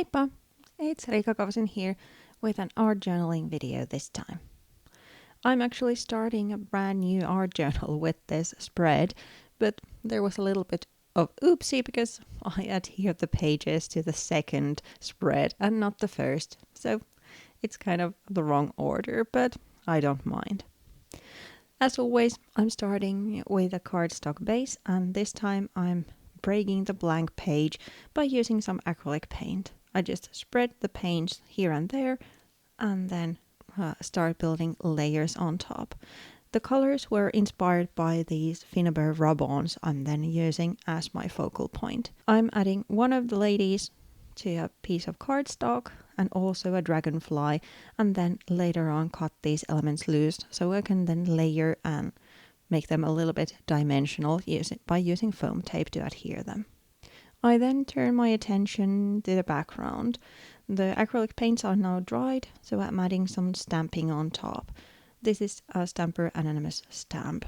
Heippa! It's Riikka Kovasin here with an art journaling video this time. I'm actually starting a brand new art journal with this spread, but there was a little bit of oopsie because I adhered the pages to the second spread and not the first, so it's kind of the wrong order, but I don't mind. As always, I'm starting with a cardstock base, and this time I'm breaking the blank page by using some acrylic paint. I just spread the paints here and there and then start building layers on top. The colors were inspired by these Finnaber rub-ons I'm then using as my focal point. I'm adding one of the ladies to a piece of cardstock and also a dragonfly, and then later on cut these elements loose so I can then layer and make them a little bit dimensional by using foam tape to adhere them. I then turn my attention to the background. The acrylic paints are now dried, so I'm adding some stamping on top. This is a Stamper Anonymous stamp.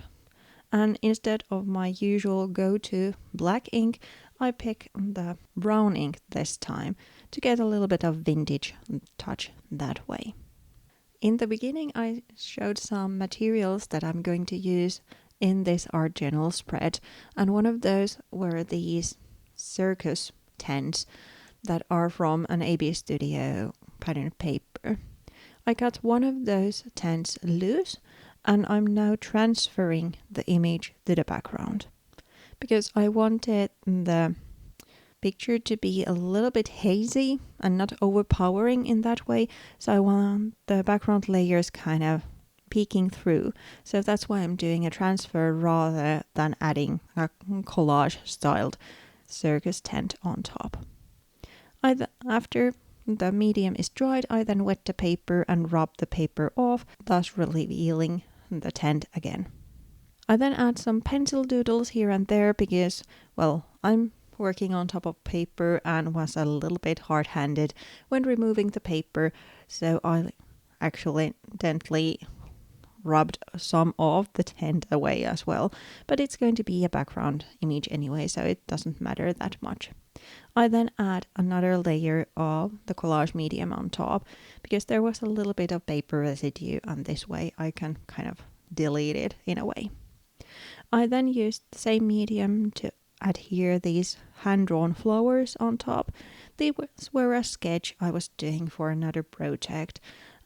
And instead of my usual go-to black ink, I pick the brown ink this time to get a little bit of vintage touch that way. In the beginning, I showed some materials that I'm going to use in this art journal spread, and one of those were these circus tents that are from an A.B.Studio pattern paper. I got one of those tents loose, and I'm now transferring the image to the background because I wanted the picture to be a little bit hazy and not overpowering in that way, so I want the background layers kind of peeking through. So that's why I'm doing a transfer rather than adding a collage styled circus tent on top. After the medium is dried, I then wet the paper and rub the paper off, thus revealing the tent again. I then add some pencil doodles here and there because, well, I'm working on top of paper and was a little bit hard-handed when removing the paper, so I accidentally rubbed some of the tent away as well, but it's going to be a background image anyway, so it doesn't matter that much. I then add another layer of the collage medium on top because there was a little bit of paper residue, and this way I can kind of delete it in a way. I then used the same medium to adhere these hand-drawn flowers on top. These were a sketch I was doing for another project,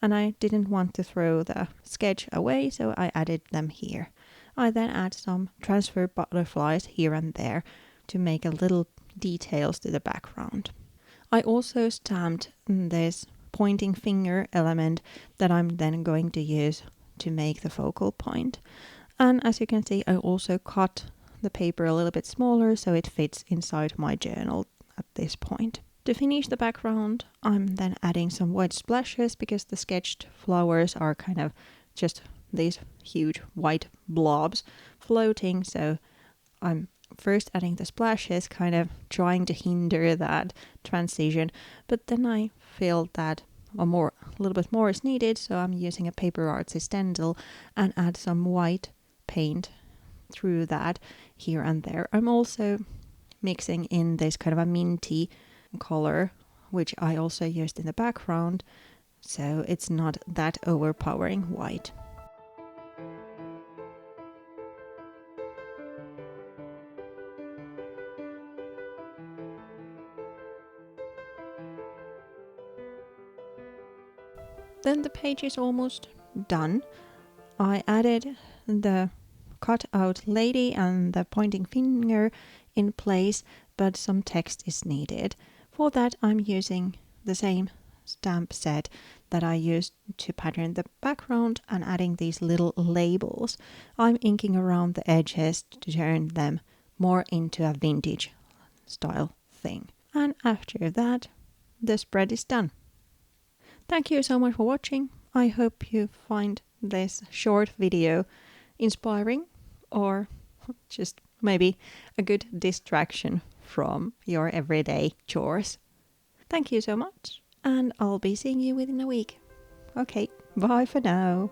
and I didn't want to throw the sketch away, so I added them here. I then add some transfer butterflies here and there to make a little details to the background. I also stamped this pointing finger element that I'm then going to use to make the focal point. And as you can see, I also cut the paper a little bit smaller so it fits inside my journal at this point. To finish the background, I'm then adding some white splashes because the sketched flowers are kind of just these huge white blobs floating, so I'm first adding the splashes, kind of trying to hinder that transition, but then I feel that a little bit more is needed, so I'm using a Paper Artsy stencil and add some white paint through that here and there. I'm also mixing in this kind of a minty color, which I also used in the background, so it's not that overpowering white. Then the page is almost done. I added the cut out lady and the pointing finger in place, but some text is needed. For that, I'm using the same stamp set that I used to pattern the background and adding these little labels. I'm inking around the edges to turn them more into a vintage style thing. And after that, the spread is done. Thank you so much for watching. I hope you find this short video inspiring or just maybe a good distraction from your everyday chores. Thank you so much, and I'll be seeing you within a week. Okay, bye for now.